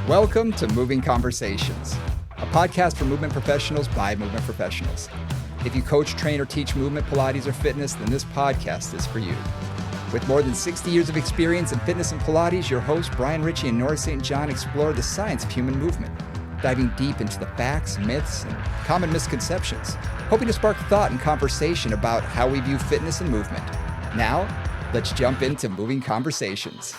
Welcome to Moving Conversations, a podcast for movement professionals by movement professionals. If you coach, train, or teach movement, Pilates, or fitness, then this podcast is for you. With more than 60 years of experience in fitness and Pilates, your hosts, Brian Ritchie and Nora St. John, explore the science of human movement, diving deep into the facts, myths, and common misconceptions, hoping to spark thought and conversation about how we view fitness and movement. Now, let's jump into Moving Conversations.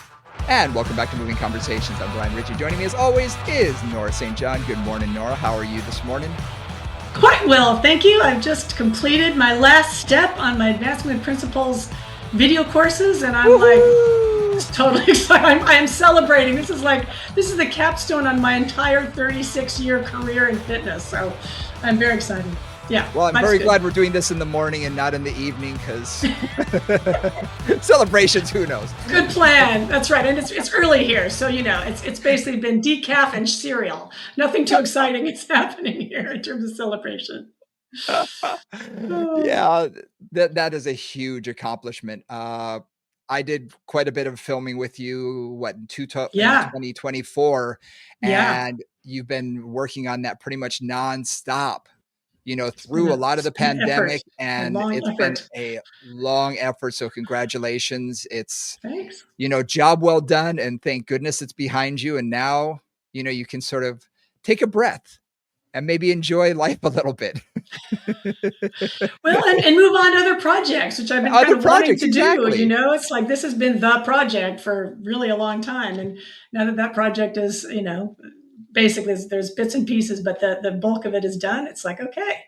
And welcome back to Moving Conversations. I'm Brian Ritchie. Joining me as always is Nora St. John. Good morning, Nora. How are you this morning? Quite well, thank you. I've just completed my last step on my Advancement Principles video courses, and I'm like totally excited. I am celebrating. This is the capstone on my entire 36-year career in fitness. So I'm very excited. Yeah. Well, I'm very glad we're doing this in the morning and not in the evening because celebrations, who knows? Good plan. That's right. And it's early here. So, it's basically been decaf and cereal. Nothing too exciting is happening here in terms of celebration. Yeah, that is a huge accomplishment. I did quite a bit of filming with you, in 2024, and you've been working on that pretty much nonstop, through a lot of the pandemic, and it's been a long effort. So congratulations. Thanks. Job well done. And thank goodness it's behind you. And now, you can sort of take a breath and maybe enjoy life a little bit. Well, and move on to other projects, which I've been kind of wanting to do. It's like this has been the project for really a long time. And now that project is, basically there's bits and pieces, but the bulk of it is done. It's like, okay,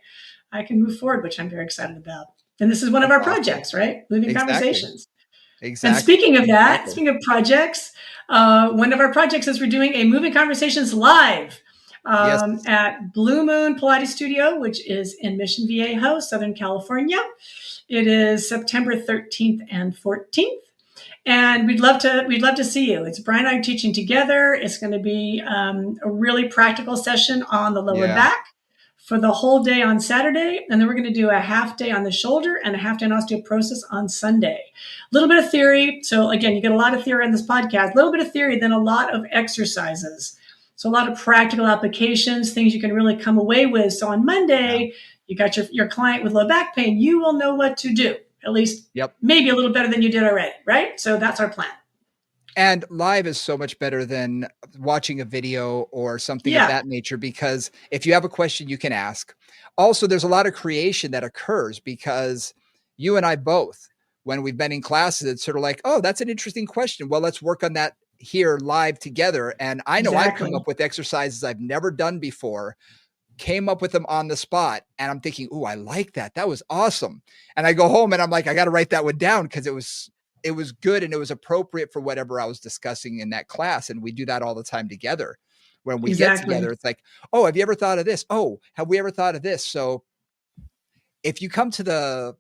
I can move forward, which I'm very excited about. And this is one of our projects, right? Moving Conversations. Exactly. And speaking of that, speaking of projects, one of our projects is we're doing a Moving Conversations live at Blue Moon Pilates Studio, which is in Mission Viejo, Southern California. It is September 13th and 14th. And we'd love to see you. It's Brian and I teaching together. It's going to be a really practical session on the lower back for the whole day on Saturday. And then we're going to do a half day on the shoulder and a half day on osteoporosis on Sunday. A little bit of theory. So again, you get a lot of theory on this podcast, a little bit of theory, then a lot of exercises. So a lot of practical applications, things you can really come away with. So on Monday, you got your client with low back pain. You will know what to do. At least maybe a little better than you did already, right? So that's our plan. And live is so much better than watching a video or something of that nature, because if you have a question, you can ask. Also, there's a lot of creation that occurs because you and I both, when we've been in classes, it's sort of like, oh, that's an interesting question. Well, let's work on that here live together. And I know I've come up with exercises I've never done before, came up with them on the spot, and I'm thinking, oh, I like that. That was awesome. And I go home and I'm like, I got to write that one down because it was good and it was appropriate for whatever I was discussing in that class. And we do that all the time together. When we get together, it's like, oh, have you ever thought of this? Oh, have we ever thought of this? So if you come to the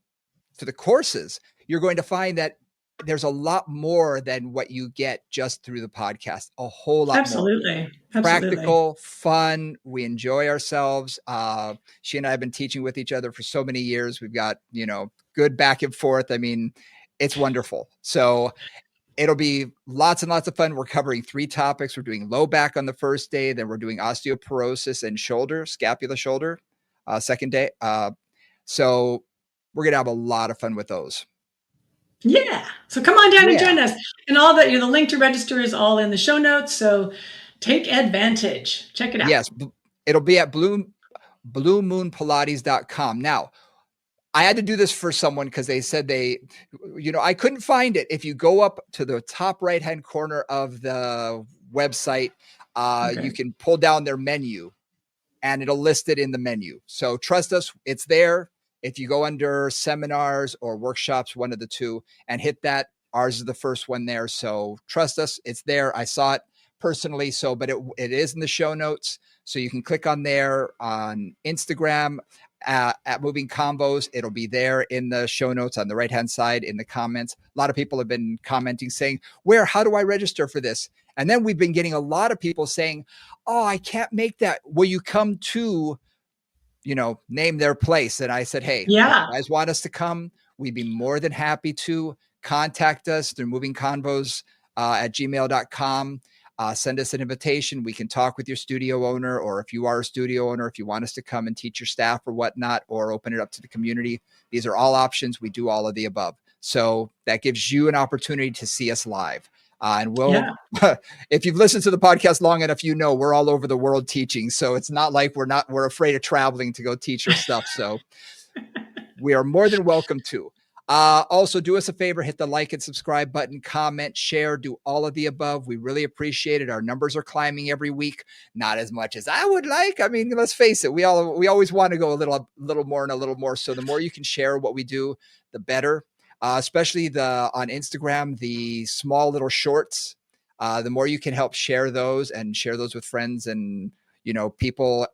courses, you're going to find that there's a lot more than what you get just through the podcast. A whole lot more. Practical, fun. We enjoy ourselves. She and I have been teaching with each other for so many years. We've got, good back and forth. I mean, it's wonderful. So it'll be lots and lots of fun. We're covering 3 topics. We're doing low back on the first day. Then we're doing osteoporosis and scapula shoulder, second day. So we're going to have a lot of fun with those. Yeah. So come on down and join us. And all that, the link to register is all in the show notes. So take advantage. Check it out. Yes. It'll be at bluemoonpilates.com. Now, I had to do this for someone because they said I couldn't find it. If you go up to the top right-hand corner of the website, you can pull down their menu and it'll list it in the menu. So trust us, it's there. If you go under seminars or workshops, one of the two, and hit that, ours is the first one there. So trust us, it's there. I saw it personally. So, but it is in the show notes. So you can click on there on Instagram at Moving Combos. It'll be there in the show notes on the right-hand side in the comments. A lot of people have been commenting saying, how do I register for this? And then we've been getting a lot of people saying, oh, I can't make that. Will you come to name their place? And I said, hey, if you guys want us to come, we'd be more than happy to. Contact us through movingconvos at gmail.com. send us an invitation. We can talk with your studio owner, or if you are a studio owner, if you want us to come and teach your staff or whatnot, or open it up to the community. These are all options. We do all of the above. So that gives you an opportunity to see us live. And we'll, if you've listened to the podcast long enough, you know, we're all over the world teaching. So it's not like we're afraid of traveling to go teach our stuff. So we are more than welcome to. Also, do us a favor, hit the like and subscribe button, comment, share, do all of the above. We really appreciate it. Our numbers are climbing every week, not as much as I would like. I mean, let's face it, we always want to go a little more and a little more. So the more you can share what we do, the better. Especially on Instagram, the small little shorts. The more you can help share those with friends and, you know, people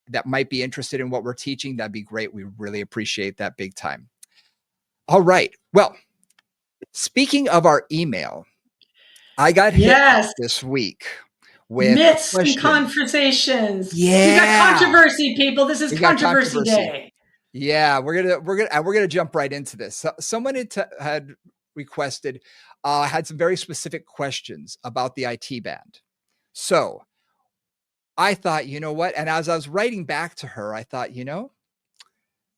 that might be interested in what we're teaching, that'd be great. We really appreciate that big time. All right. Well, speaking of our email, I got hit up this week with myths and conversations. Yeah. We got controversy, people. This is controversy day. Yeah, we're gonna jump right into this. Someone had requested, had some very specific questions about the IT band. So I thought, you know what? And as I was writing back to her, I thought, you know,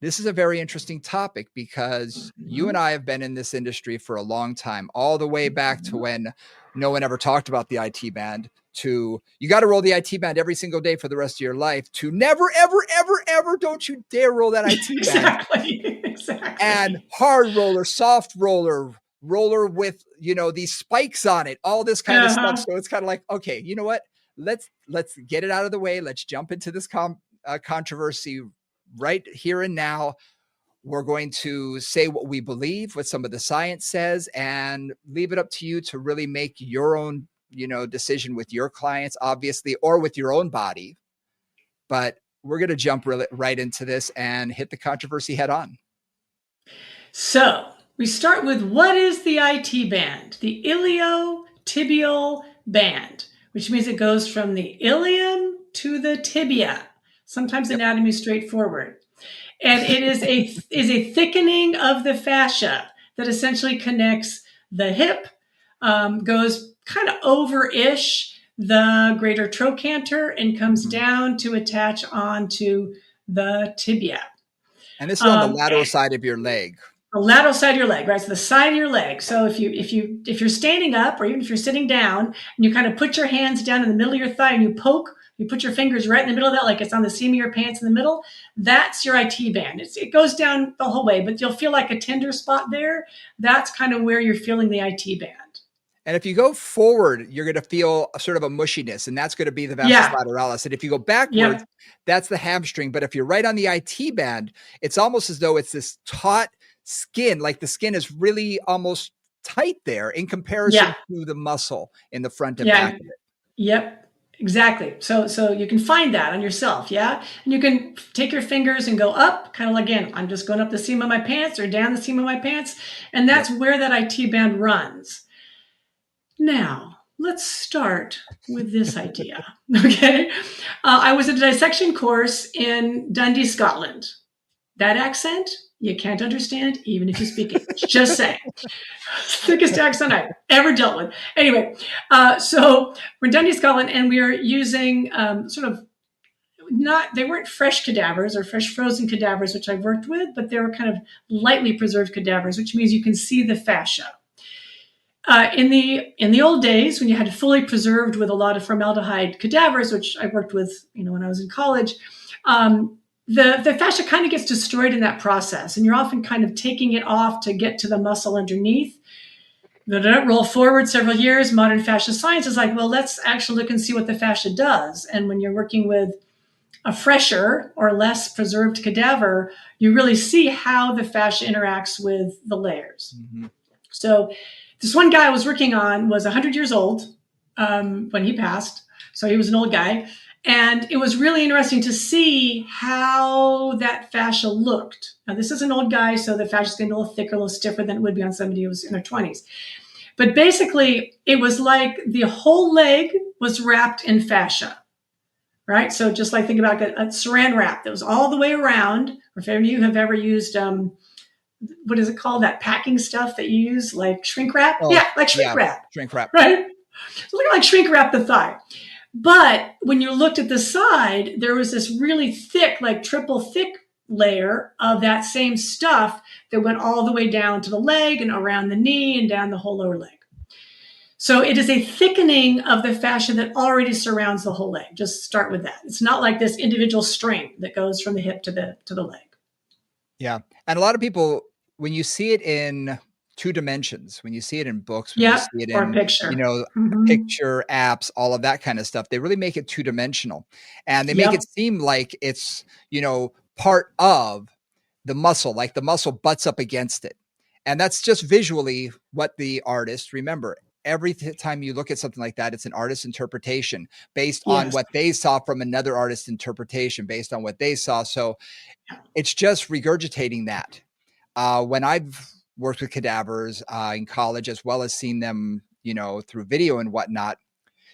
this is a very interesting topic because you and I have been in this industry for a long time, all the way back to when no one ever talked about the IT band, to you got to roll the IT band every single day for the rest of your life, to never, ever, ever, ever, don't you dare roll that IT band. Exactly. And hard roller, soft roller with, you know, these spikes on it, all this kind of stuff. So it's kind of like, okay, you know what? Let's get it out of the way. Let's jump into this controversy right here and now. We're going to say what we believe, what some of the science says, and leave it up to you to really make your own, you know, decision with your clients, obviously, or with your own body. But we're going to jump right into this and hit the controversy head on. So we start with, what is the IT band? The iliotibial band, which means it goes from the ilium to the tibia. Sometimes anatomy is straightforward. And it is a thickening of the fascia that essentially connects the hip, goes kind of over-ish the greater trochanter, and comes down to attach onto the tibia. And this is on the lateral side of your leg. The lateral side of your leg, right? So the side of your leg. So if you're standing up, or even if you're sitting down, and you kind of put your hands down in the middle of your thigh and you poke, you put your fingers right in the middle of that, like it's on the seam of your pants in the middle, that's your IT band. It goes down the whole way, but you'll feel like a tender spot there. That's kind of where you're feeling the IT band. And if you go forward, you're going to feel a sort of a mushiness, and that's going to be the vastus lateralis. And if you go backwards, that's the hamstring. But if you're right on the IT band, it's almost as though it's this taut skin, like the skin is really almost tight there in comparison to the muscle in the front and back of it. Yep. Exactly. So you can find that on yourself. Yeah. And you can take your fingers and go up, kind of like, again, I'm just going up the seam of my pants or down the seam of my pants. And that's where that IT band runs. Now, let's start with this idea. Okay. I was at a dissection course in Dundee, Scotland. That accent, you can't understand, even if you speak English. Just saying. Thickest accent I've ever dealt with. Anyway, so we're in Dundee, Scotland, and we are using they weren't fresh cadavers or fresh frozen cadavers, which I've worked with, but they were kind of lightly preserved cadavers, which means you can see the fascia. In the old days, when you had fully preserved with a lot of formaldehyde cadavers, which I worked with, when I was in college, the fascia kind of gets destroyed in that process, and you're often kind of taking it off to get to the muscle underneath. Roll forward several years, modern fascia science is like, well, let's actually look and see what the fascia does. And when you're working with a fresher or less preserved cadaver, you really see how the fascia interacts with the layers. Mm-hmm. So this one guy I was working on was 100 years old when he passed. So he was an old guy. And it was really interesting to see how that fascia looked. Now, this is an old guy, so the fascia is going to be a little thicker, a little stiffer than it would be on somebody who was in their 20s. But basically, it was like the whole leg was wrapped in fascia, right? So just like think about a saran wrap that was all the way around. Or if any of you have ever used, what is it called? That packing stuff that you use, like shrink wrap? Like shrink wrap. Shrink wrap. Right? So look like shrink wrap the thigh. But when you looked at the side, there was this really thick, like triple thick layer of that same stuff that went all the way down to the leg and around the knee and down the whole lower leg. So it is a thickening of the fascia that already surrounds the whole leg. Just start with that. It's not like this individual string that goes from the hip to the leg. Yeah. And a lot of people, when you see it in two dimensions, when you see it in books, when you see it Or in, picture. picture apps, all of that kind of stuff, they really make it two dimensional, and they make Yep. it seem like it's, part of the muscle, like the muscle butts up against it. And that's just visually what the artist, remember, every time you look at something like that, it's an artist's interpretation based on Yes. what they saw from another artist's interpretation based on what they saw. So it's just regurgitating that. When I've worked with cadavers in college, as well as seen them, through video and whatnot,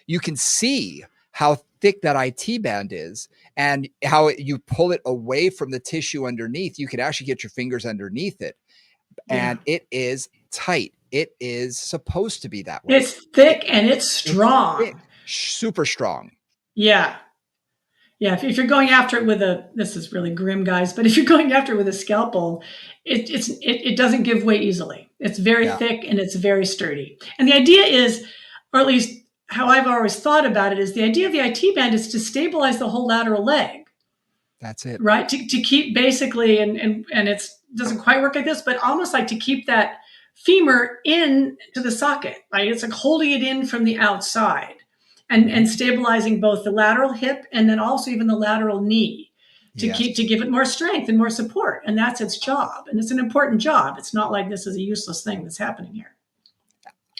you can see how thick that IT band is and how you pull it away from the tissue underneath. You can actually get your fingers underneath it, and it is tight. It is supposed to be that way. It's thick and it's It's thick, strong. super strong. Yeah. Yeah, if you're going after it with this is really grim, guys, but if you're going after it with a scalpel, it doesn't give way easily. It's very Yeah, thick and it's very sturdy. And the idea is, or at least how I've always thought about it, is the idea of the IT band is to stabilize the whole lateral leg, that's it. right? To keep basically, and it doesn't quite work like this, but almost like to keep that femur in to the socket, right? It's like holding it in from the outside and stabilizing both the lateral hip and then also even the lateral knee Yes. to give it more strength and more support. And that's its job. And it's an important job. It's not like this is a useless thing that's happening here.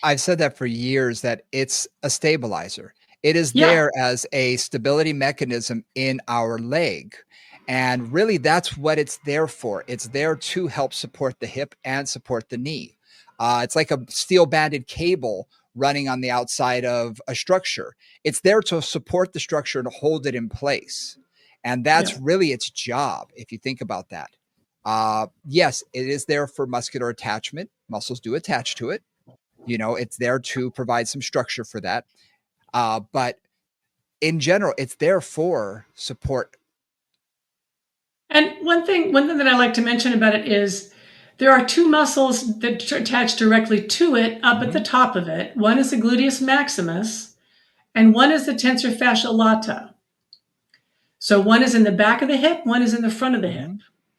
I've said that for years, that it's a stabilizer. It is Yeah. there as a stability mechanism in our leg. And really, that's what it's there for. It's there to help support the hip and support the knee. It's like a steel banded cable running on the outside of a structure. It's there to support the structure and hold it in place. And that's really its job, if you think about that. Yes, it is there for muscular attachment. Muscles do attach to it. It's there to provide some structure for that. But in general, it's there for support. And one thing that I like to mention about it is there are two muscles that attach directly to it up at the top of it. One is the gluteus maximus, and one is the tensor fasciae lata. So one is in the back of the hip, one is in the front of the hip.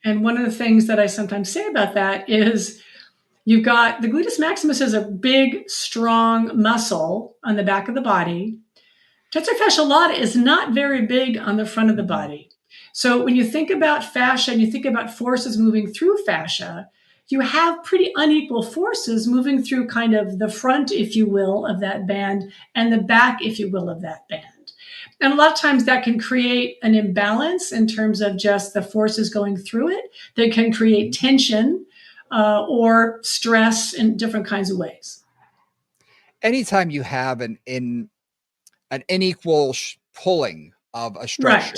And one of the things that I sometimes say about that is you've got the gluteus maximus is a big, strong muscle on the back of the body. Tensor fasciae lata is not very big on the front of the body. So when you think about fascia and you think about forces moving through fascia, you have pretty unequal forces moving through kind of the front, if you will, of that band and the back, if you will, of that band. And a lot of times that can create an imbalance in terms of just the forces going through it. That can create tension or stress in different kinds of ways. Anytime you have an unequal pulling of a structure,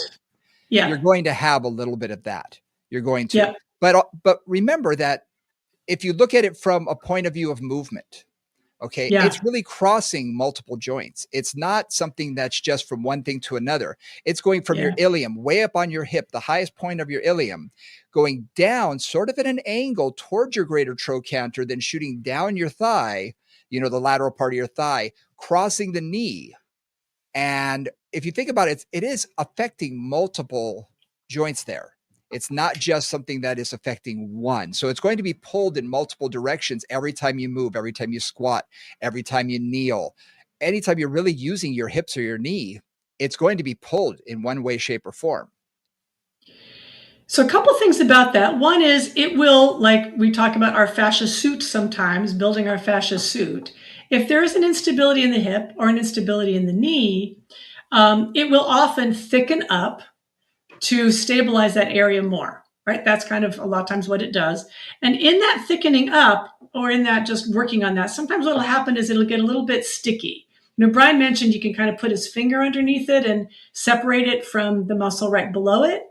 you're going to have a little bit of that. You're going to. But remember that if you look at it from a point of view of movement, okay, it's really crossing multiple joints. It's not something that's just from one thing to another. It's going from your ilium way up on your hip, the highest point of your ilium, going down sort of at an angle towards your greater trochanter, then shooting down your thigh, the lateral part of your thigh, crossing the knee. And if you think about it, it is affecting multiple joints there. It's not just something that is affecting one. So it's going to be pulled in multiple directions every time you move, every time you squat, every time you kneel. Anytime you're really using your hips or your knee, it's going to be pulled in one way, shape, or form. So a couple things about that. One is it will, like we talk about our fascia suit sometimes, building our fascia suit. If there is an instability in the hip or an instability in the knee, it will often thicken up to stabilize that area more, right? That's kind of a lot of times what it does. And in that thickening up or in that just working on that, sometimes what'll happen is it'll get a little bit sticky. Brian mentioned you can kind of put his finger underneath it and separate it from the muscle right below it.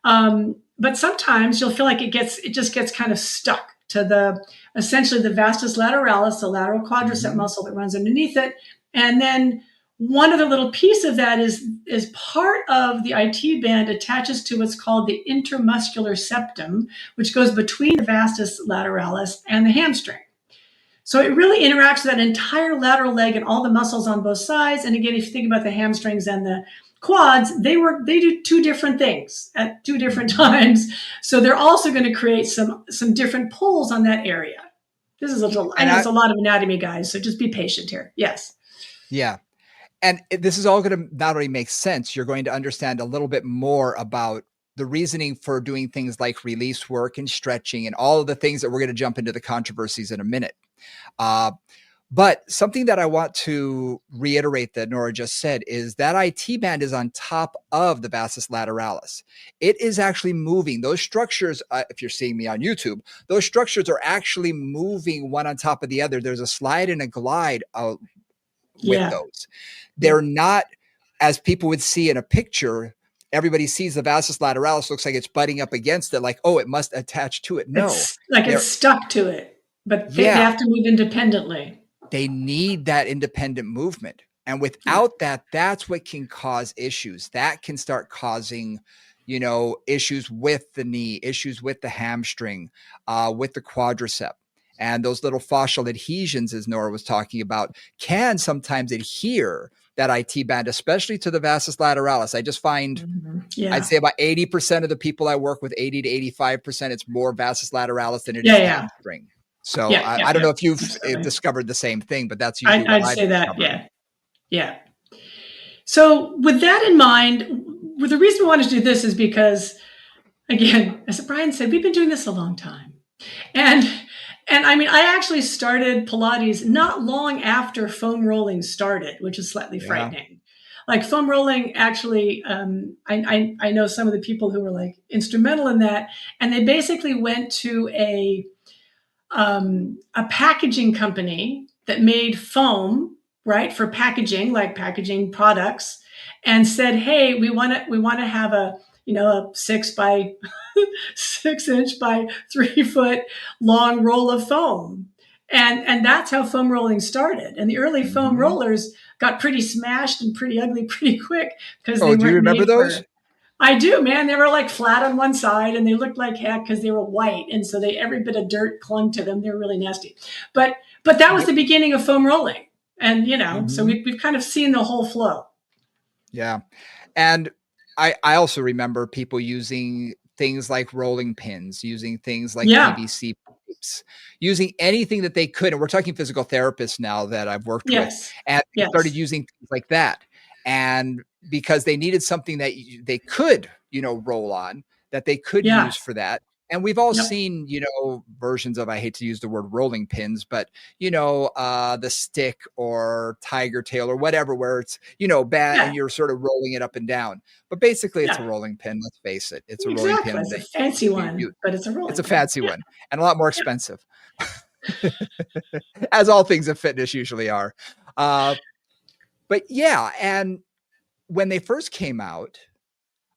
But sometimes you'll feel like it just gets kind of stuck. to essentially the vastus lateralis, the lateral quadricep muscle that runs underneath it. And then one other little piece of that is part of the IT band attaches to what's called the intermuscular septum, which goes between the vastus lateralis and the hamstring. So it really interacts with that entire lateral leg and all the muscles on both sides. And again, if you think about the hamstrings and the quads, they do two different things at two different times. So they're also going to create some different pulls on that area. This is I know it's a lot of anatomy, guys, so just be patient here. Yes. Yeah. And this is all going to not only make sense, you're going to understand a little bit more about the reasoning for doing things like release work and stretching and all of the things that we're going to jump into the controversies in a minute. But something that I want to reiterate that Nora just said is that IT band is on top of the vastus lateralis. It is actually moving. Those structures, if you're seeing me on YouTube, those structures are actually moving one on top of the other. There's a slide and a glide with those. They're not, as people would see in a picture, everybody sees the vastus lateralis, looks like it's butting up against it, like, oh, it must attach to it. No. It's stuck to it, but they have to move independently. They need that independent movement. And without that, that's what can cause issues. That can start causing, issues with the knee, issues with the hamstring, with the quadricep. And those little fascial adhesions, as Nora was talking about, can sometimes adhere that IT band, especially to the vastus lateralis. I just find, I'd say about 80% of the people I work with, 80 to 85%, it's more vastus lateralis than it is hamstring. So I don't know if you've discovered the same thing, but that's usually what I'd say that. Yeah. So with that in mind, the reason we wanted to do this is because, again, as Brian said, we've been doing this a long time. And I mean, I actually started Pilates not long after foam rolling started, which is slightly frightening. Like foam rolling, actually, I know some of the people who were like instrumental in that, and they basically went to a packaging company that made foam, right, for packaging, like packaging products, and said, "Hey, we want to have a 6 by 6 inch by 3 foot long roll of foam," and that's how foam rolling started. And the early foam rollers got pretty smashed and pretty ugly pretty quick because they weren't. Do you remember those? I do, man. They were like flat on one side and they looked like heck because they were white. And so every bit of dirt clung to them. They were really nasty. But that was the beginning of foam rolling. And, so we've kind of seen the whole flow. Yeah. And I also remember people using things like rolling pins, using things like PVC pipes, using anything that they could. And we're talking physical therapists now that I've worked with. And they started using things like that. And because they needed something that they could, roll on, that they could use for that. And we've all seen, versions of, I hate to use the word rolling pins, but, the stick or tiger tail or whatever, where it's, bad and you're sort of rolling it up and down. But basically it's a rolling pin. Let's face it. It's a rolling pin. It's a fancy one, but it's a rolling pin. It's a fancy one and a lot more expensive, as all things of fitness usually are. But yeah, and when they first came out,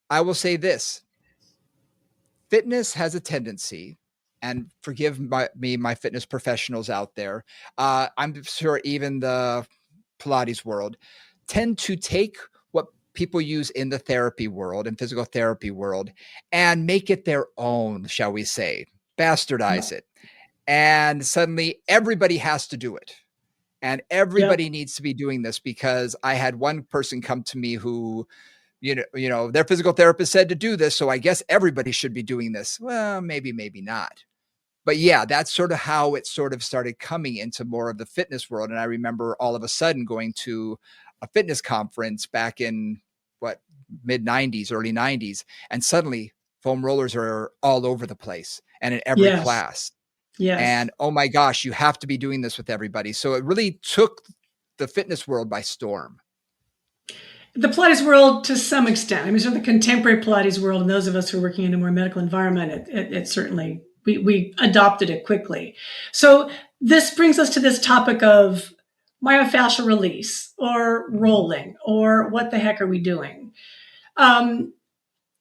I will say this: fitness has a tendency, and forgive my fitness professionals out there, I'm sure even the Pilates world, tend to take what people use in the therapy world and physical therapy world and make it their own, shall we say, bastardize it. And suddenly everybody has to do it. And everybody needs to be doing this, because I had one person come to me who, their physical therapist said to do this, so I guess everybody should be doing this. Well, maybe not. But yeah, that's sort of how it sort of started coming into more of the fitness world. And I remember all of a sudden going to a fitness conference back in mid 90s, early 90s. And suddenly foam rollers are all over the place and in every class. And oh my gosh, you have to be doing this with everybody. So it really took the fitness world by storm. The Pilates world, to some extent, I mean, so the contemporary Pilates world, and those of us who are working in a more medical environment, it certainly, we adopted it quickly. So this brings us to this topic of myofascial release or rolling, or what the heck are we doing?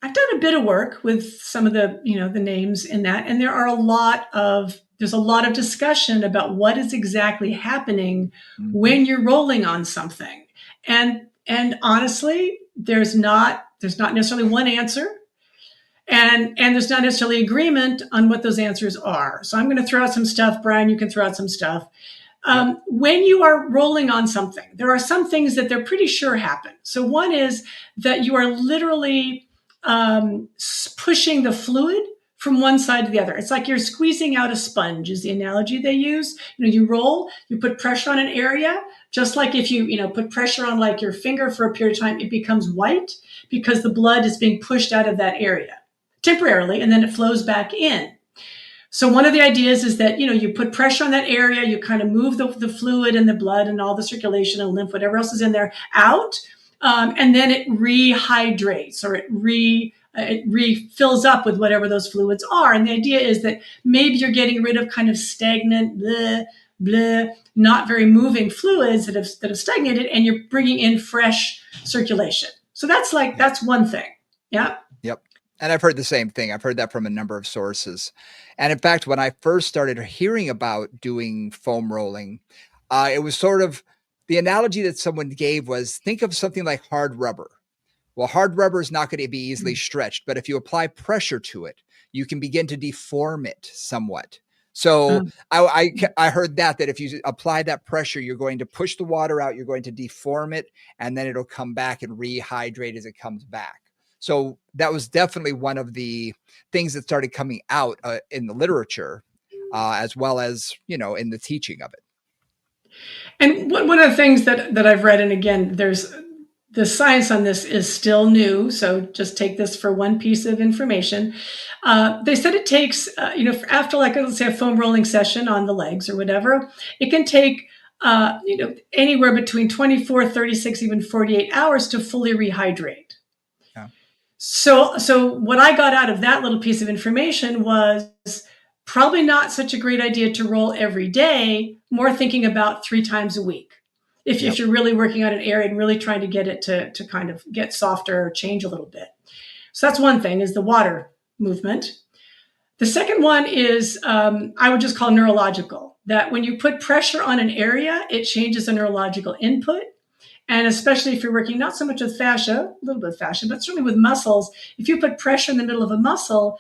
I've done a bit of work with some of the, the names in that, and there are a lot of there's a lot of discussion about what is exactly happening Mm-hmm. when you're rolling on something. And honestly, there's not necessarily one answer, and there's not necessarily agreement on what those answers are. So I'm going to throw out some stuff. Brian, you can throw out some stuff. Yep. When you are rolling on something, there are some things that they're pretty sure happen. So one is that you are literally pushing the fluid from one side to the other. It's like you're squeezing out a sponge, is the analogy they use. You roll, you put pressure on an area, just like if you put pressure on like your finger for a period of time, it becomes white because the blood is being pushed out of that area temporarily, and then it flows back in. So one of the ideas is that you put pressure on that area, you kind of move the fluid and the blood and all the circulation and lymph, whatever else is in there, out, and then it rehydrates, or it refills up with whatever those fluids are. And the idea is that maybe you're getting rid of kind of stagnant, blah, blah, not very moving fluids that have stagnated, and you're bringing in fresh circulation. So that's one thing. Yeah. Yep. And I've heard the same thing. I've heard that from a number of sources. And in fact, when I first started hearing about doing foam rolling, it was sort of the analogy that someone gave was, think of something like hard rubber. Well, hard rubber is not going to be easily stretched, but if you apply pressure to it, you can begin to deform it somewhat. So I heard that if you apply that pressure, you're going to push the water out, you're going to deform it, and then it'll come back and rehydrate as it comes back. So that was definitely one of the things that started coming out in the literature, as well as, in the teaching of it. And one of the things that I've read, and again, there's the science on this is still new, so just take this for one piece of information. They said it takes, after like, let's say a foam rolling session on the legs or whatever, it can take, anywhere between 24, 36, even 48 hours to fully rehydrate. Yeah. So what I got out of that little piece of information was probably not such a great idea to roll every day, more thinking about 3 times a week. If you're really working on an area and really trying to get it to kind of get softer or change a little bit. So that's one thing, is the water movement. The second one is, I would just call neurological, that when you put pressure on an area, it changes the neurological input. And especially if you're working not so much with fascia, a little bit of fascia, but certainly with muscles, if you put pressure in the middle of a muscle,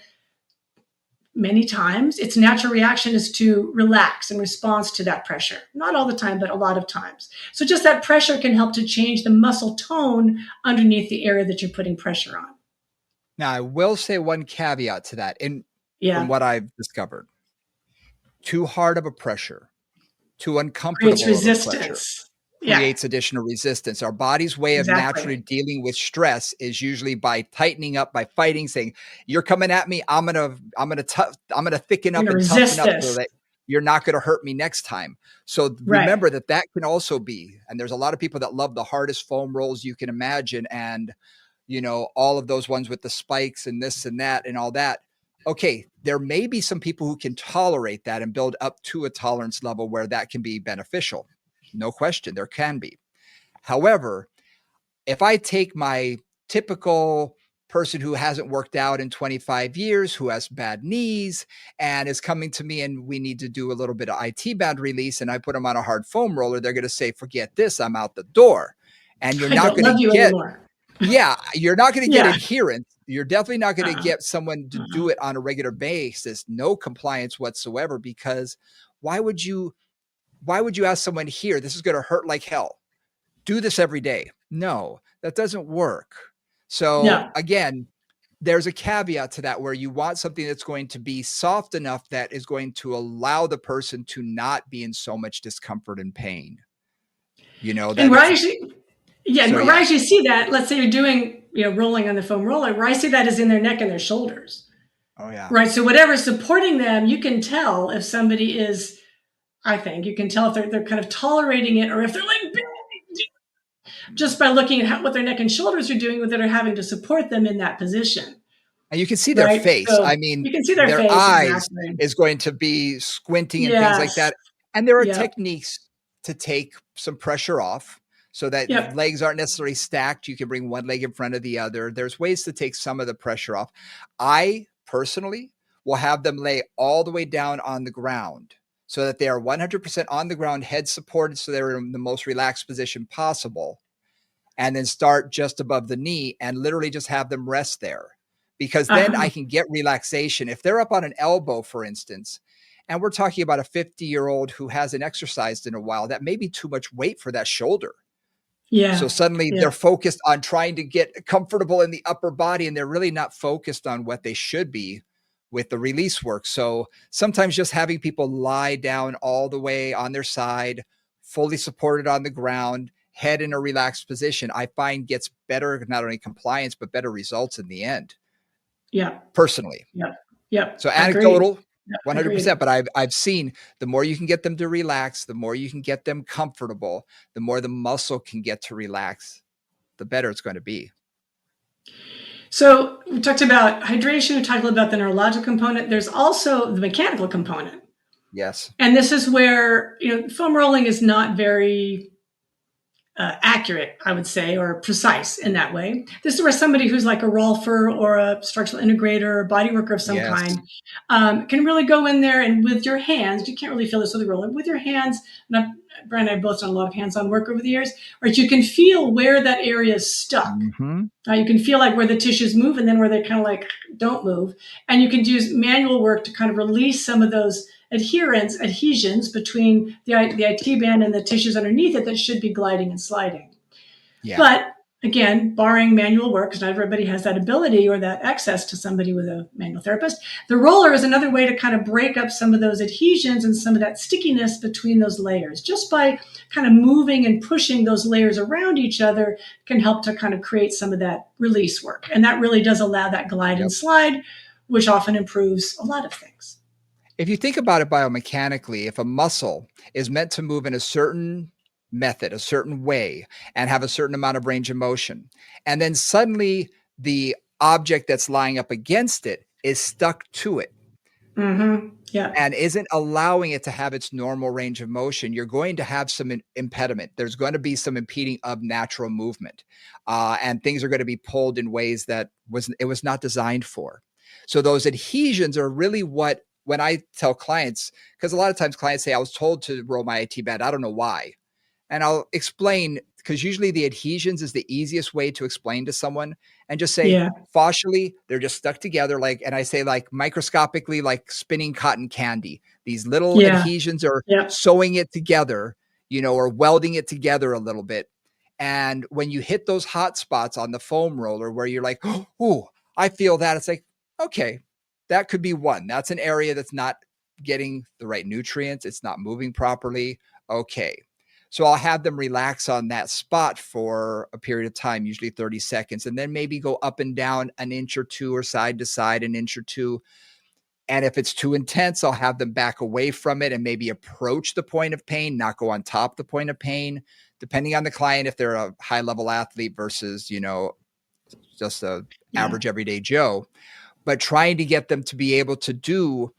many times its natural reaction is to relax in response to that pressure. Not all the time, but a lot of times. So just that pressure can help to change the muscle tone underneath the area that you're putting pressure on. Now, I will say one caveat to that. From what I've discovered, too hard of a pressure, too uncomfortable of a pressure, creates additional resistance. Our body's way of naturally dealing with stress is usually by tightening up, by fighting, saying, "You're coming at me. I'm gonna thicken up and toughen up so that you're not going to hurt me next time." So remember that can also be, and there's a lot of people that love the hardest foam rolls you can imagine, and all of those ones with the spikes and this and that and all that. Okay, there may be some people who can tolerate that and build up to a tolerance level where that can be beneficial. No question, there can be. However, if I take my typical person who hasn't worked out in 25 years, who has bad knees, and is coming to me and we need to do a little bit of IT band release, and I put them on a hard foam roller, they're going to say, "Forget this, I'm out the door." And you're not going to get anymore. Yeah, you're not going to get adherence. You're definitely not going to get someone to do it on a regular basis, no compliance whatsoever, because why would you ask someone, "Here, this is going to hurt like hell. Do this every day"? No, that doesn't work. So again, there's a caveat to that, where you want something that's going to be soft enough that is going to allow the person to not be in so much discomfort and pain. And where I actually see that, let's say you're doing, rolling on the foam roller, where I see that is in their neck and their shoulders. Oh yeah. Right. So whatever's supporting them, you can tell if somebody is, I think you can tell if they're kind of tolerating it, or if they're like, just by looking at what their neck and shoulders are doing, that are having to support them in that position. And you can see their face. So I mean, you can see their face, eyes is going to be squinting and things like that. And there are techniques to take some pressure off so that legs aren't necessarily stacked. You can bring one leg in front of the other. There's ways to take some of the pressure off. I personally we'll have them lay all the way down on the ground so that they are 100% on the ground, head supported, so they're in the most relaxed position possible. And then start just above the knee and literally just have them rest there, because then I can get relaxation. If they're up on an elbow, for instance, and we're talking about a 50-year-old who hasn't exercised in a while, that may be too much weight for that shoulder. Yeah. So suddenly they're focused on trying to get comfortable in the upper body, and they're really not focused on what they should be with the release work. So sometimes just having people lie down all the way on their side, fully supported on the ground, head in a relaxed position, I find gets better, not only compliance, but better results in the end. Yeah. Personally. Yeah. So anecdotal, Agreed. 100%. But I've seen the more you can get them to relax, the more you can get them comfortable, the more the muscle can get to relax, the better it's going to be. So we talked about hydration, we talked about the neurological component. There's also the mechanical component. Yes. And this is where, foam rolling is not very accurate, I would say, or precise in that way. This is where somebody who's like a rolfer or a structural integrator or body worker of some kind can really go in there, and with your hands, you can't really feel this with a roller, with your hands, and Brian and I have both done a lot of hands-on work over the years, right? You can feel where that area is stuck. You can feel like where the tissues move and then where they kind of like don't move. And you can use manual work to kind of release some of those adhesions between the IT band and the tissues underneath it that should be gliding and sliding. Yeah. But again, barring manual work, because not everybody has that ability or that access to somebody with a manual therapist, the roller is another way to kind of break up some of those adhesions and some of that stickiness between those layers. Just by kind of moving and pushing those layers around each other can help to kind of create some of that release work. And that really does allow that glide and slide, which often improves a lot of things. If you think about it biomechanically, if a muscle is meant to move in a certain method, a certain way, and have a certain amount of range of motion, and then suddenly the object that's lying up against it is stuck to it, and isn't allowing it to have its normal range of motion, you're going to have some impediment. There's going to be some impeding of natural movement, and things are going to be pulled in ways that it was not designed for. So those adhesions are really what, when I tell clients, because a lot of times clients say, I was told to roll my IT band, I don't know why. And I'll explain, because usually the adhesions is the easiest way to explain to someone, and just say, fascially, they're just stuck together. And I say, like, microscopically, like spinning cotton candy. These little adhesions are sewing it together, or welding it together a little bit. And when you hit those hot spots on the foam roller where you're like, oh, I feel that, it's like, okay, that could be one. That's an area that's not getting the right nutrients. It's not moving properly. Okay. So I'll have them relax on that spot for a period of time, usually 30 seconds, and then maybe go up and down an inch or two, or side to side an inch or two. And if it's too intense, I'll have them back away from it and maybe approach the point of pain, not go on top of the point of pain, depending on the client, if they're a high level athlete versus, just a average everyday Joe. But trying to get them to be able to do,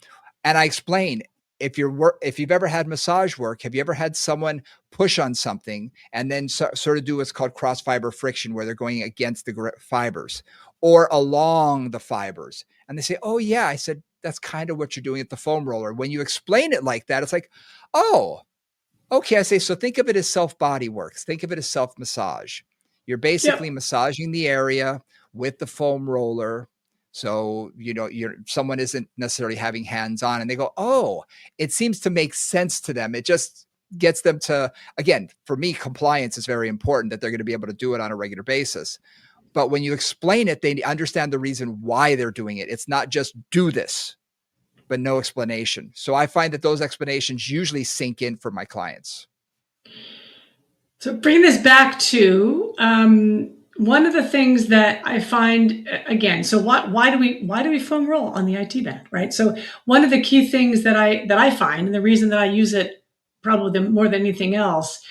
and I explain, if you've ever had massage work, have you ever had someone push on something and then sort of do what's called cross fiber friction, where they're going against the fibers or along the fibers? And they say, oh yeah. I said, that's kind of what you're doing at the foam roller. When you explain it like that, it's like, oh, okay. I say, so think of it as self body works. Think of it as self massage. You're basically massaging the area with the foam roller. So, someone isn't necessarily having hands on, and they go, oh, it seems to make sense to them. It just gets them to, again, for me, compliance is very important, that they're going to be able to do it on a regular basis. But when you explain it, they understand the reason why they're doing it. It's not just do this, but no explanation. So I find that those explanations usually sink in for my clients. So bring this back to, one of the things that I find, again, so why do we foam roll on the IT band, right? So one of the key things that I find, and the reason that I use it probably more than anything else,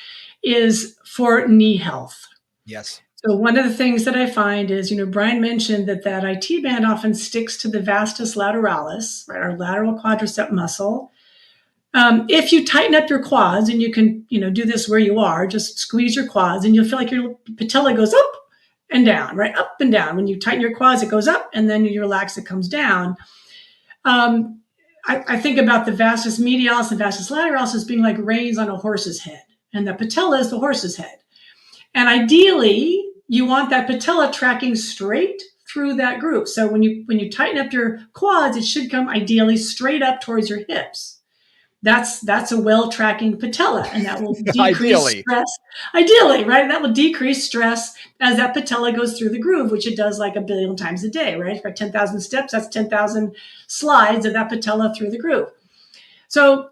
is for knee health. Yes. So one of the things that I find is, Brian mentioned that IT band often sticks to the vastus lateralis, right, our lateral quadricep muscle. If you tighten up your quads, and you can, do this where you are, just squeeze your quads, and you'll feel like your patella goes up and down, right? Up and down. When you tighten your quads, it goes up, and then you relax, it comes down. I think about the vastus medialis and vastus lateralis as being like reins on a horse's head, and the patella is the horse's head. And ideally, you want that patella tracking straight through that groove. So when you tighten up your quads, it should come ideally straight up towards your hips. That's a well tracking patella, and that will decrease stress. Ideally, right? That will decrease stress as that patella goes through the groove, which it does like a billion times a day, right? For 10,000 steps, that's 10,000 slides of that patella through the groove. So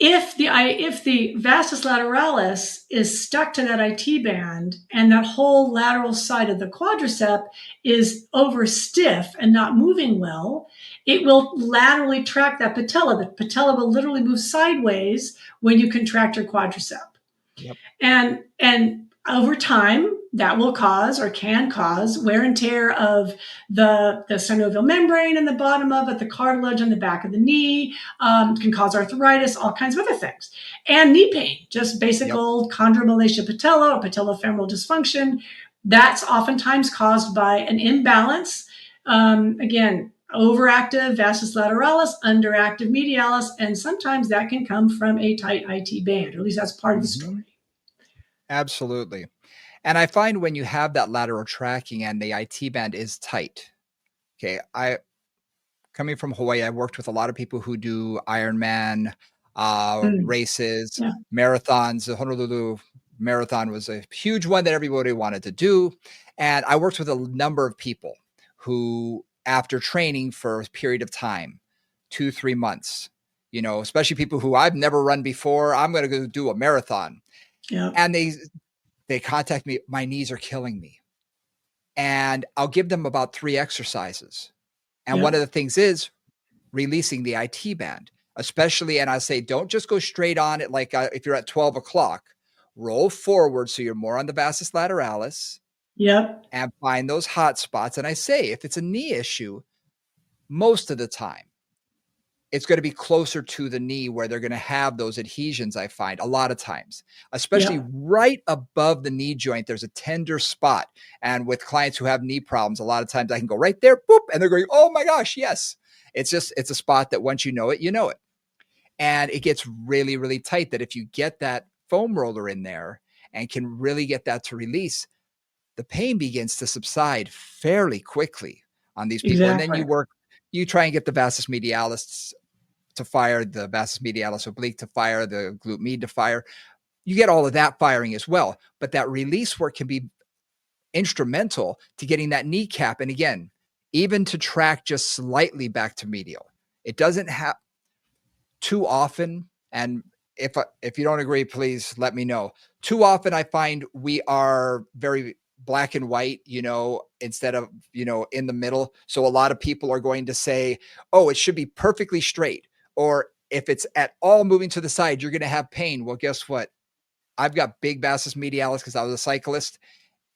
if the vastus lateralis is stuck to that IT band and that whole lateral side of the quadricep is over stiff and not moving well, it will laterally track that patella. The patella will literally move sideways when you contract your quadricep. Yep. And over time, that will cause or can cause wear and tear of the synovial membrane in the bottom of it, the cartilage on the back of the knee, can cause arthritis, all kinds of other things. And knee pain, just basic old chondromalacia patella or patellofemoral dysfunction. That's oftentimes caused by an imbalance. Again, overactive vastus lateralis, underactive medialis, and sometimes that can come from a tight IT band, or at least that's part of the story. Absolutely. And I find when you have that lateral tracking and the IT band is tight, okay, coming from Hawaii, I worked with a lot of people who do Ironman races, marathons. The Honolulu Marathon was a huge one that everybody wanted to do. And I worked with a number of people who, after training for a period of time, 2-3 months, especially people who I've never run before, I'm going to go do a marathon. And they contact me, my knees are killing me. And I'll give them about 3 exercises. And one of the things is releasing the IT band, especially, and I say, don't just go straight on it. Like if you're at 12 o'clock, roll forward. So you're more on the vastus lateralis. And find those hot spots. And I say, if it's a knee issue, most of the time, it's going to be closer to the knee where they're going to have those adhesions. I find a lot of times, especially right above the knee joint, there's a tender spot. And with clients who have knee problems, a lot of times I can go right there, boop, and they're going, oh my gosh, yes. It's a spot that once you know it, you know it. And it gets really, really tight that if you get that foam roller in there and can really get that to release, the pain begins to subside fairly quickly on these people. And then you try and get the vastus medialis to fire, the vastus medialis oblique to fire, the glute med to fire. You get all of that firing as well. But that release work can be instrumental to getting that kneecap. And again, even to track just slightly back to medial. It doesn't have too often. And if you don't agree, please let me know. Too often I find we are very black and white, instead of, in the middle. So a lot of people are going to say, oh, it should be perfectly straight. Or if it's at all moving to the side, you're going to have pain. Well, guess what? I've got big vastus medialis because I was a cyclist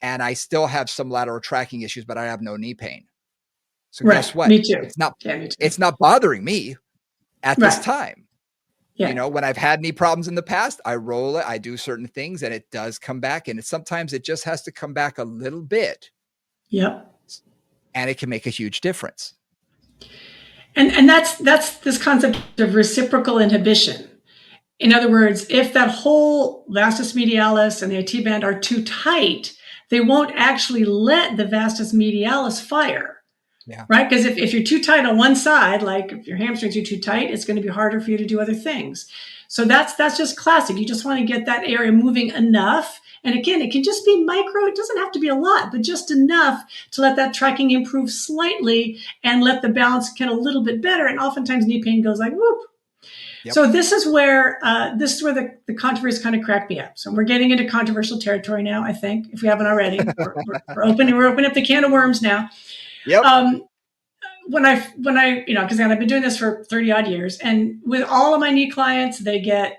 and I still have some lateral tracking issues, but I have no knee pain. So guess what? Me too. It's not bothering me at this time. When I've had knee problems in the past, I roll it, I do certain things and it does come back. And sometimes it just has to come back a little bit. And it can make a huge difference. And that's this concept of reciprocal inhibition. In other words, if that whole vastus medialis and the IT band are too tight, they won't actually let the vastus medialis fire. Right? Because if you're too tight on one side, like if your hamstrings are too tight, it's going to be harder for you to do other things. So that's just classic. You just want to get that area moving enough. And again, it can just be micro. It doesn't have to be a lot, but just enough to let that tracking improve slightly and let the balance get a little bit better. And oftentimes knee pain goes like, whoop. So this is where the controversies kind of crack me up. So we're getting into controversial territory now, I think, if we haven't already. We're opening up the can of worms now. When I, because I've been doing this for 30 odd years, and with all of my knee clients, they get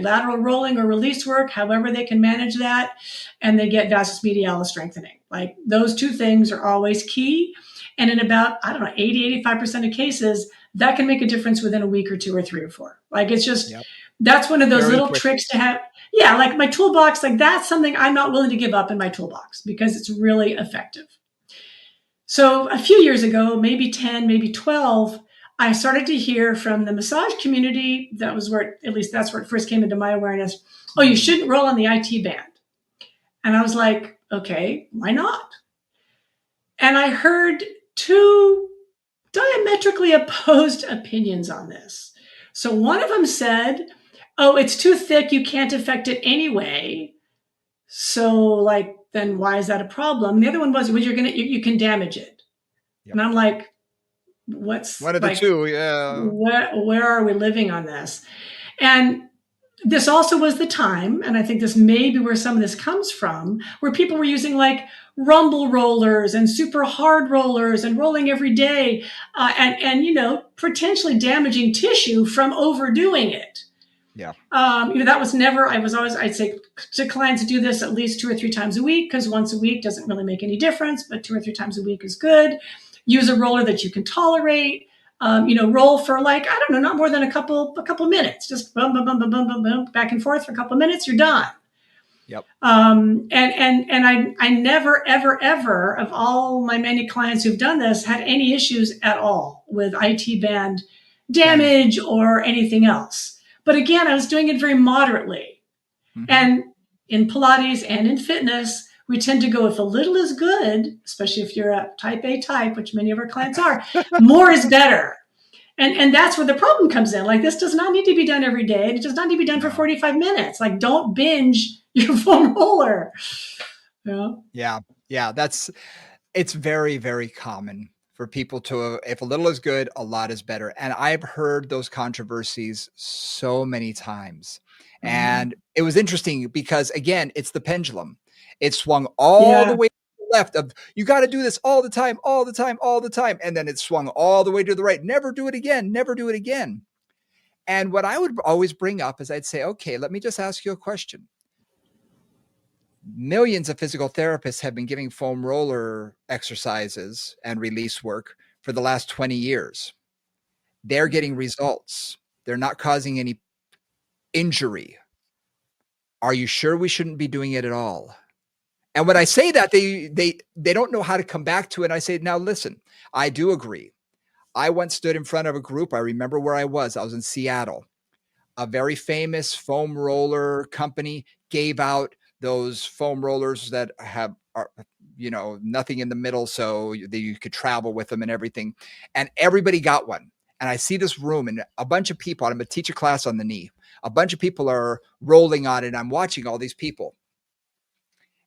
lateral rolling or release work, however they can manage that, and they get vastus medialis strengthening. Like those two things are always key. And in about, 80, 85% of cases, that can make a difference within a week or 2 or 3 or 4. Like it's just, that's one of those little tricks to have. Yeah, like my toolbox, like that's something I'm not willing to give up in my toolbox because it's really effective. So a few years ago, maybe 10, maybe 12, I started to hear from the massage community. That was where, at least that's where it first came into my awareness. Oh, you shouldn't roll on the IT band. And I was like, okay, why not? And I heard two diametrically opposed opinions on this. So one of them said, oh, it's too thick. You can't affect it anyway. So like, then why is that a problem? The other one was, well, you can damage it. Yep. And I'm like, what's One of the like, two, yeah. where are we living on this? And this also was the time, and I think this may be where some of this comes from, where people were using like rumble rollers and super hard rollers and rolling every day, and potentially damaging tissue from overdoing it. Yeah. That was never. I'd say to clients, do this at least 2 or 3 times a week, because once a week doesn't really make any difference, but 2 or 3 times a week is good. Use a roller that you can tolerate. Roll for like, I don't know, not more than a couple minutes. Just boom, boom, boom, boom, boom, boom, boom, back and forth for a couple of minutes. You're done. Yep. And I never, ever, ever of all my many clients who've done this had any issues at all with IT band damage or anything else. But again, I was doing it very moderately. Mm-hmm. And in Pilates and in fitness, we tend to go, if a little is good, especially if you're a type A type, which many of our clients are, more is better. And that's where the problem comes in. Like, this does not need to be done every day. It does not need to be done for 45 minutes. Like, don't binge your foam roller. Yeah. It's very, very common for people to, if a little is good, a lot is better. And I've heard those controversies so many times. Mm-hmm. And it was interesting because, again, it's the pendulum. It swung all the way to the left of, you got to do this all the time, all the time, all the time. And then it swung all the way to the right. Never do it again. Never do it again. And what I would always bring up is I'd say, okay, let me just ask you a question. Millions of physical therapists have been giving foam roller exercises and release work for the last 20 years. They're getting results. They're not causing any injury. Are you sure we shouldn't be doing it at all? And when I say that, they don't know how to come back to it. And I say, now listen, I do agree. I once stood in front of a group. I remember where I was in Seattle. A very famous foam roller company gave out those foam rollers that are nothing in the middle, so that you could travel with them and everything. And everybody got one. And I see this room and a bunch of people. I'm going to teach a class on the knee. A bunch of people are rolling on it. I'm watching all these people.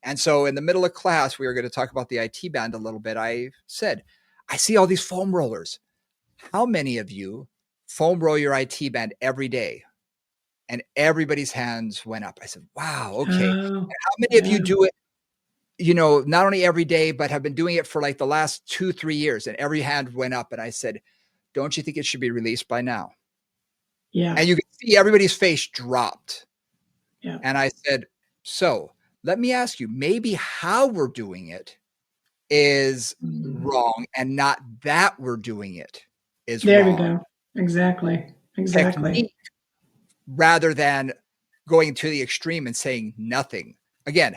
And so in the middle of class, we were going to talk about the IT band a little bit. I said, I see all these foam rollers. How many of you foam roll your IT band every day? And everybody's hands went up. I said, wow, okay. And how many of you do it, not only every day, but have been doing it for like the last 2-3 years? And every hand went up. And I said, don't you think it should be released by now? Yeah. And you can see everybody's face dropped. Yeah. And I said, so let me ask you, maybe how we're doing it is wrong, and not that we're doing it is wrong. There we go. Exactly. Technique, rather than going to the extreme and saying nothing. Again,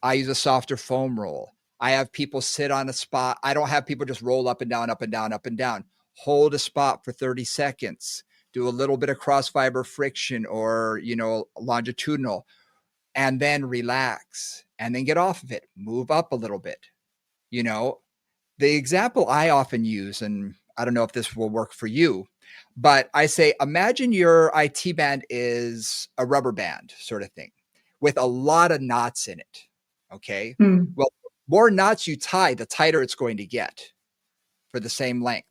I use a softer foam roll. I have people sit on a spot. I don't have people just roll up and down, up and down, up and down. Hold a spot for 30 seconds. Do a little bit of cross fiber friction or, longitudinal, and then relax and then get off of it. Move up a little bit. The example I often use, and I don't know if this will work for you, but I say, imagine your IT band is a rubber band sort of thing with a lot of knots in it. Okay. Well, more knots you tie, the tighter it's going to get for the same length.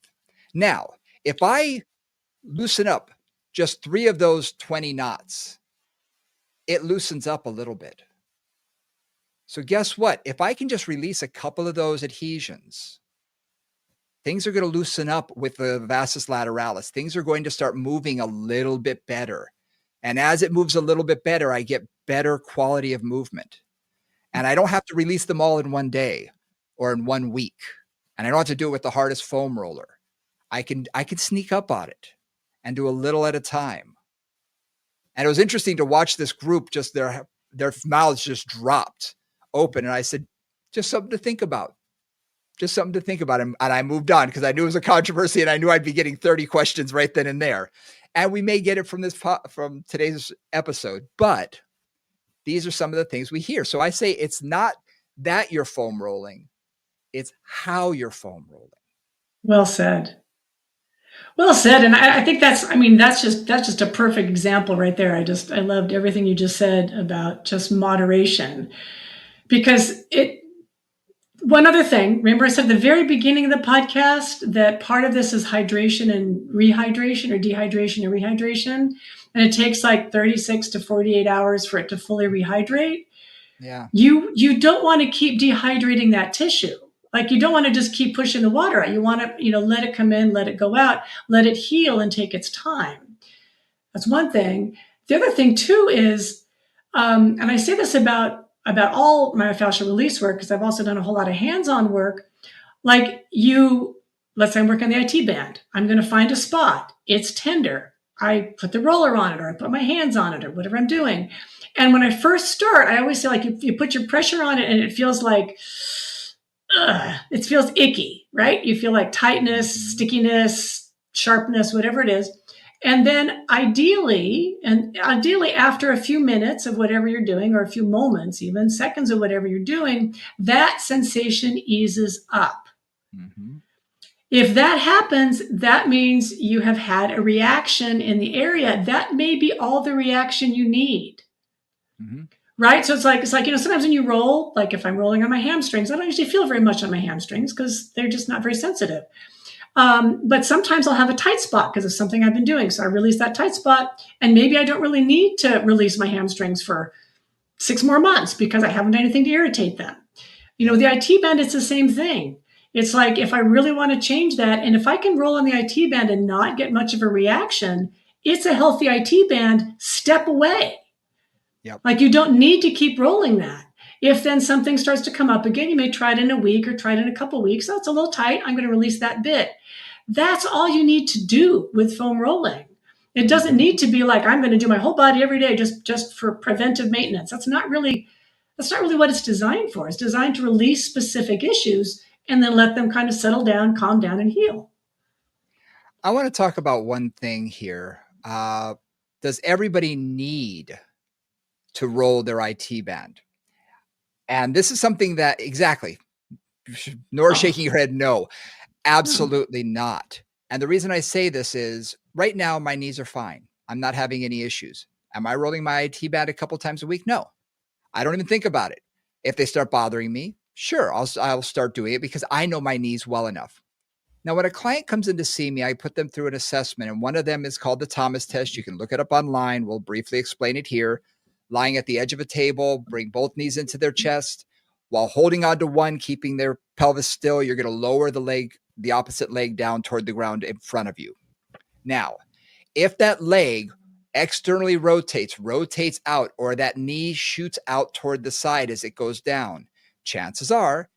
Now, if I loosen up just 3 of those 20 knots, it loosens up a little bit. So guess what? If I can just release a couple of those adhesions, things are going to loosen up with the vastus lateralis. Things are going to start moving a little bit better. And as it moves a little bit better, I get better quality of movement. And I don't have to release them all in one day or in 1 week. And I don't have to do it with the hardest foam roller. I can sneak up on it and do a little at a time. And it was interesting to watch this group, just their mouths just dropped open. And I said, just something to think about. just something to think about. And I moved on because I knew it was a controversy and I knew I'd be getting 30 questions right then and there. And we may get it from today's episode, but these are some of the things we hear. So I say it's not that you're foam rolling, it's how you're foam rolling. Well said. Well said. And I think that's just a perfect example right there. I loved everything you just said about just moderation, because one other thing, remember I said at the very beginning of the podcast that part of this is hydration and rehydration, or dehydration and rehydration. And it takes like 36 to 48 hours for it to fully rehydrate. Yeah. You don't want to keep dehydrating that tissue. Like, you don't want to just keep pushing the water out. You want to, let it come in, let it go out, let it heal and take its time. That's one thing. The other thing too is, and I say this about all myofascial release work, because I've also done a whole lot of hands-on work. Like, let's say I'm working on the IT band. I'm going to find a spot. It's tender. I put the roller on it, or I put my hands on it, or whatever I'm doing. And when I first start, I always say, like, if you put your pressure on it and it feels like, it feels icky, right? You feel like tightness, stickiness, sharpness, whatever it is. And then ideally after a few minutes of whatever you're doing, or a few moments, even seconds of whatever you're doing, that sensation eases up. Mm-hmm. If that happens, that means you have had a reaction in the area. That may be all the reaction you need. Mm-hmm. Right? So it's like, sometimes when you roll, like if I'm rolling on my hamstrings, I don't usually feel very much on my hamstrings because they're just not very sensitive. But sometimes I'll have a tight spot because of something I've been doing. So I release that tight spot, and maybe I don't really need to release my hamstrings for 6 more months because I haven't done anything to irritate them. The IT band, it's the same thing. It's like, if I really want to change that, and if I can roll on the IT band and not get much of a reaction, it's a healthy IT band. Step away. Yep. Like, you don't need to keep rolling that. If then something starts to come up again, you may try it in a week or try it in a couple of weeks. Oh, it's a little tight. I'm going to release that bit. That's all you need to do with foam rolling. It doesn't need to be like, I'm going to do my whole body every day just for preventive maintenance. That's not really what it's designed for. It's designed to release specific issues and then let them kind of settle down, calm down, and heal. I want to talk about one thing here. Does everybody need to roll their IT band? And this is something that, exactly, Nora shaking your head, no, absolutely not. And the reason I say this is, right now, my knees are fine. I'm not having any issues. Am I rolling my IT band a couple times a week? No, I don't even think about it. If they start bothering me, sure, I'll start doing it because I know my knees well enough. Now, when a client comes in to see me, I put them through an assessment, and one of them is called the Thomas test. You can look it up online. We'll briefly explain it here. Lying at the edge of a table, bring both knees into their chest. While holding on to one, keeping their pelvis still, you're going to lower the opposite leg down toward the ground in front of you. Now, if that leg externally rotates out, or that knee shoots out toward the side as it goes down, chances are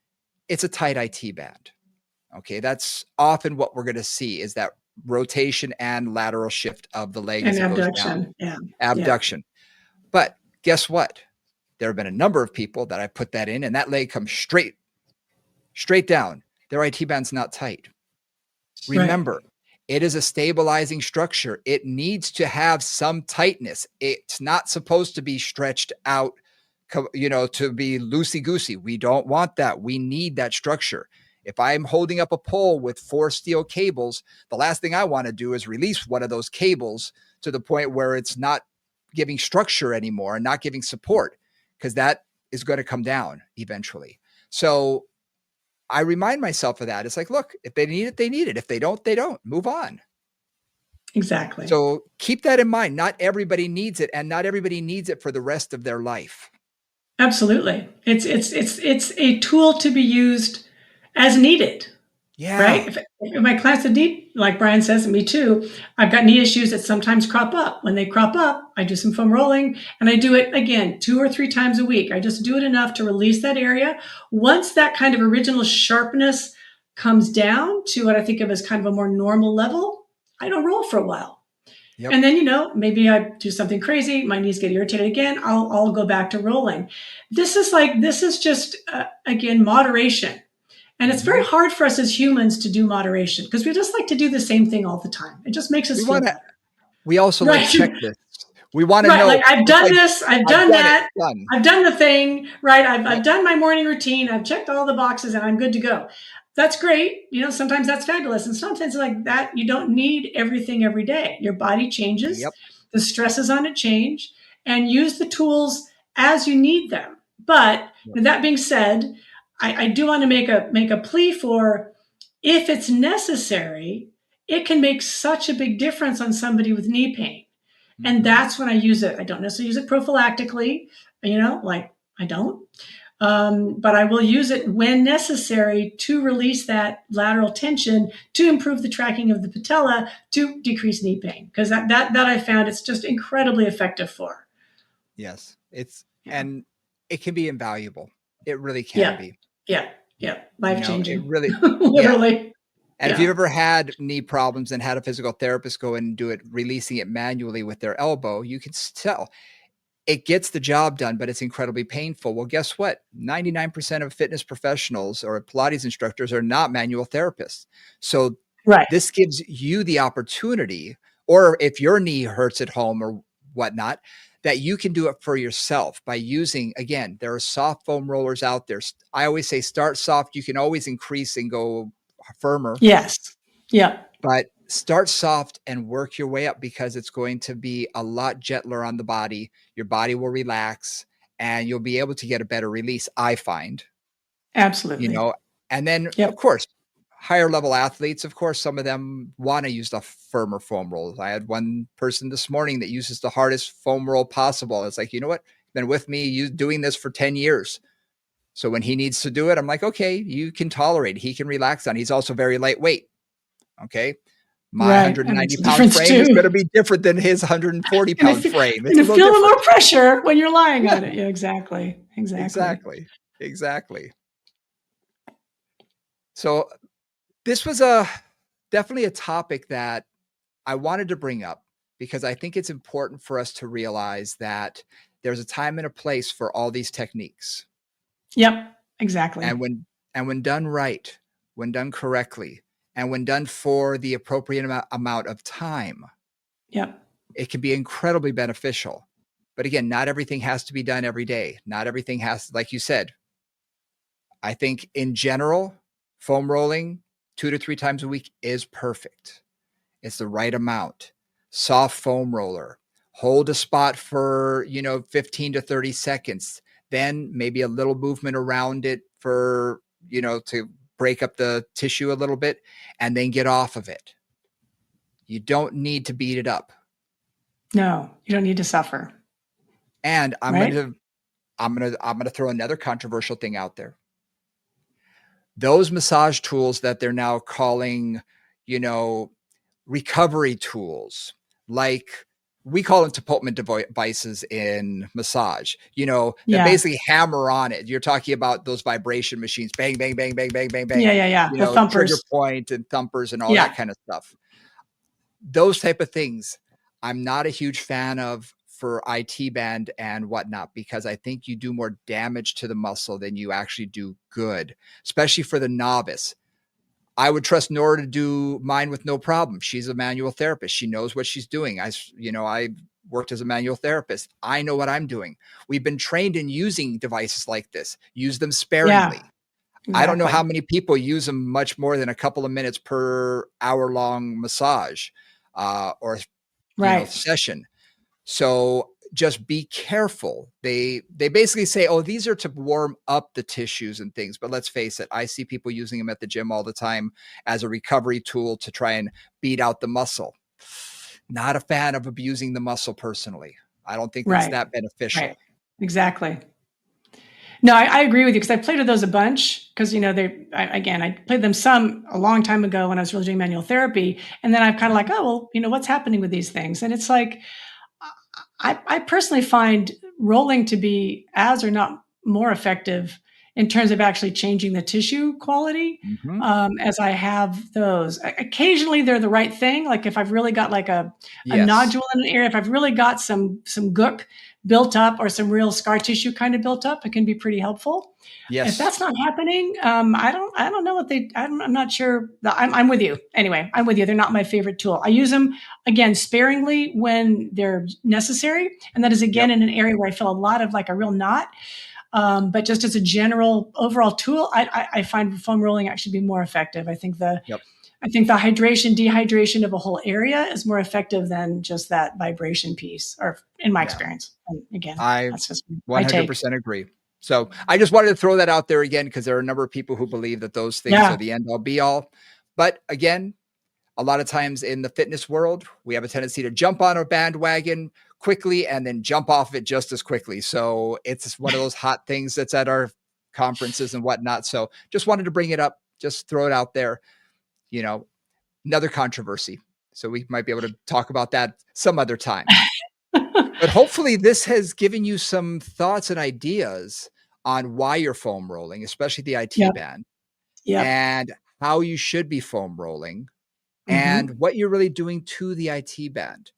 it's a tight IT band. Okay, that's often what we're going to see, is that rotation and lateral shift of the leg and as it abduction. goes down. Yeah. Abduction. Yeah. But guess what? There have been a number of people that I put that in, and that leg comes straight down. Their IT band's not tight. Remember, it is a stabilizing structure. It needs to have some tightness. It's not supposed to be stretched out, to be loosey-goosey. We don't want that. We need that structure. If I'm holding up a pole with 4 steel cables, the last thing I want to do is release one of those cables to the point where it's not giving structure anymore and not giving support, because that is going to come down eventually. So I remind myself of that. It's like, look, if they need it, they need it. If they don't, they don't. Move on. Exactly. So keep that in mind. Not everybody needs it, and not everybody needs it for the rest of their life. Absolutely. It's a tool to be used as needed. Yeah. Right? If my clients have knee, like Brian says, and me too, I've got knee issues that sometimes crop up. When they crop up, I do some foam rolling, and I do it again 2 or 3 times a week. I just do it enough to release that area. Once that kind of original sharpness comes down to what I think of as kind of a more normal level, I don't roll for a while. Yep. And then, maybe I do something crazy. My knees get irritated again. I'll go back to rolling. This is just, again, moderation. And it's very hard for us as humans to do moderation because we just like to do the same thing all the time. It just makes us feel better. We also like checklists. We want to right. know. Like I've done this, I've done that, done. I've done the thing, right? I've done my morning routine. I've checked all the boxes and I'm good to go. That's great. You know, sometimes that's fabulous. And sometimes like that, you don't need everything every day. Your body changes. Yep. The stresses on it change, and use the tools as you need them. But with that being said, I do want to make a plea for, if it's necessary, it can make such a big difference on somebody with knee pain. And that's when I use it. I don't necessarily use it prophylactically, like I don't. But I will use it when necessary to release that lateral tension, to improve the tracking of the patella, to decrease knee pain. Because that I found it's just incredibly effective for. Yes, and it can be invaluable. It really can be. Yeah. Life changing. It really, literally. Yeah. And if you've ever had knee problems and had a physical therapist go in and do it, releasing it manually with their elbow, you can tell it gets the job done, but it's incredibly painful. Well, guess what? 99% of fitness professionals or Pilates instructors are not manual therapists. So this gives you the opportunity, or if your knee hurts at home or whatnot, that you can do it for yourself by using, again, there are soft foam rollers out there. I always say start soft. You can always increase and go firmer. Yes. Yeah. But start soft and work your way up, because it's going to be a lot gentler on the body. Your body will relax and you'll be able to get a better release, I find. Absolutely. And then of course, higher level athletes, of course, some of them want to use the firmer foam rolls. I had one person this morning that uses the hardest foam roll possible. It's like, you know what? Been with me doing this for 10 years. So when he needs to do it, I'm like, okay, you can tolerate it. He can relax on it. He's also very lightweight. Okay. My 190-pound frame is going to be different than his 140-pound frame. It's a little feel more pressure when you're lying on it. Yeah, exactly. So this was definitely a topic that I wanted to bring up, because I think it's important for us to realize that there's a time and a place for all these techniques. Yep, exactly. And when done right, when done correctly, and when done for the appropriate amount of time, it can be incredibly beneficial. But again, not everything has to be done every day. Not everything has, like you said, I think in general, foam rolling 2 to 3 times a week is perfect. It's the right amount. Soft foam roller, hold a spot for, 15 to 30 seconds, then maybe a little movement around it for, to break up the tissue a little bit, and then get off of it. You don't need to beat it up. No, you don't need to suffer. And I'm going to throw another controversial thing out there. Those massage tools that they're now calling, recovery tools, like we call them Topoltman devices in massage, that basically hammer on it. You're talking about those vibration machines, bang, bang, bang, bang, bang, bang, bang. Yeah. The thumpers. Trigger point and thumpers and all that kind of stuff. Those type of things, I'm not a huge fan of for IT band and whatnot, because I think you do more damage to the muscle than you actually do good, especially for the novice. I would trust Nora to do mine with no problem. She's a manual therapist. She knows what she's doing. I worked as a manual therapist. I know what I'm doing. We've been trained in using devices like this. Use them sparingly. Yeah, exactly. I don't know how many people use them much more than a couple of minutes per hour-long massage or session. So just be careful. They basically say, oh, these are to warm up the tissues and things. But let's face it, I see people using them at the gym all the time as a recovery tool to try and beat out the muscle. Not a fan of abusing the muscle personally. I don't think it's that beneficial. Right. Exactly. No, I agree with you, because I played with those a bunch, because, I played them some a long time ago when I was really doing manual therapy. And then I'm kind of like, oh, well, what's happening with these things? And it's like, I personally find rolling to be as or not more effective in terms of actually changing the tissue quality as I have those. Occasionally they're the right thing. Like if I've really got like a nodule in an area, if I've really got some gook built up or some real scar tissue kind of built up, it can be pretty helpful. If Yes. that's not happening, I don't know what I'm not sure. I'm with you. Anyway, I'm with you. They're not my favorite tool. I use them, again, sparingly when they're necessary. And that is, again, in an area where I feel a lot of like a real knot. But just as a general overall tool, I find foam rolling actually be more effective. I think the hydration, dehydration of a whole area is more effective than just that vibration piece, or in my experience. And again, that's just my take. 100% agree. So I just wanted to throw that out there again, because there are a number of people who believe that those things are the end all be all. But again, a lot of times in the fitness world, we have a tendency to jump on a bandwagon quickly and then jump off it just as quickly. So it's one of those hot things that's at our conferences and whatnot. So just wanted to bring it up, just throw it out there, you know, another controversy. So we might be able to talk about that some other time. But hopefully this has given you some thoughts and ideas on why you're foam rolling, especially the IT band, and how you should be foam rolling, and what you're really doing to the IT band.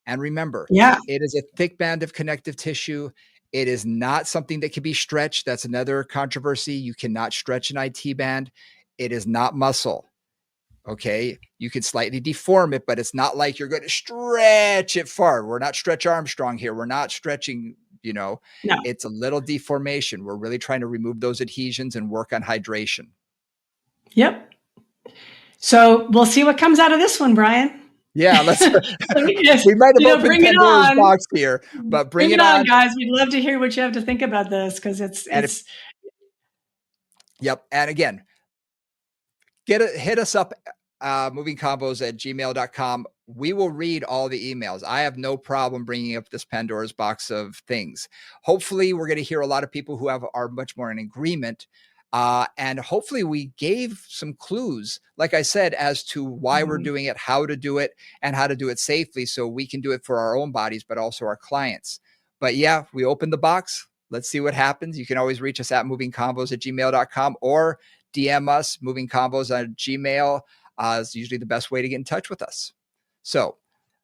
And remember, it is a thick band of connective tissue. It is not something that can be stretched. That's another controversy. You cannot stretch an IT band. It is not muscle. Okay. You can slightly deform it, but it's not like you're going to stretch it far. We're not Stretch Armstrong here. We're not stretching, it's a little deformation. We're really trying to remove those adhesions and work on hydration. Yep. So we'll see what comes out of this one, Brian. Yeah, we might have opened Pandora's box here, but bring it on, guys. We'd love to hear what you have to think about this, because it's. Yep. And again, hit us up, movingcombos@gmail.com. We will read all the emails. I have no problem bringing up this Pandora's box of things. Hopefully we're going to hear a lot of people who are much more in agreement. And hopefully we gave some clues, like I said, as to why we're doing it, how to do it, and how to do it safely, so we can do it for our own bodies, but also our clients. But yeah, we opened the box. Let's see what happens. You can always reach us at movingcombos@gmail.com or DM us, movingcombos on Gmail. Is usually the best way to get in touch with us. So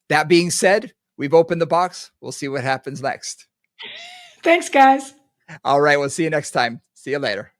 that being said, we've opened the box. We'll see what happens next. Thanks, guys. All right. We'll see you next time. See you later.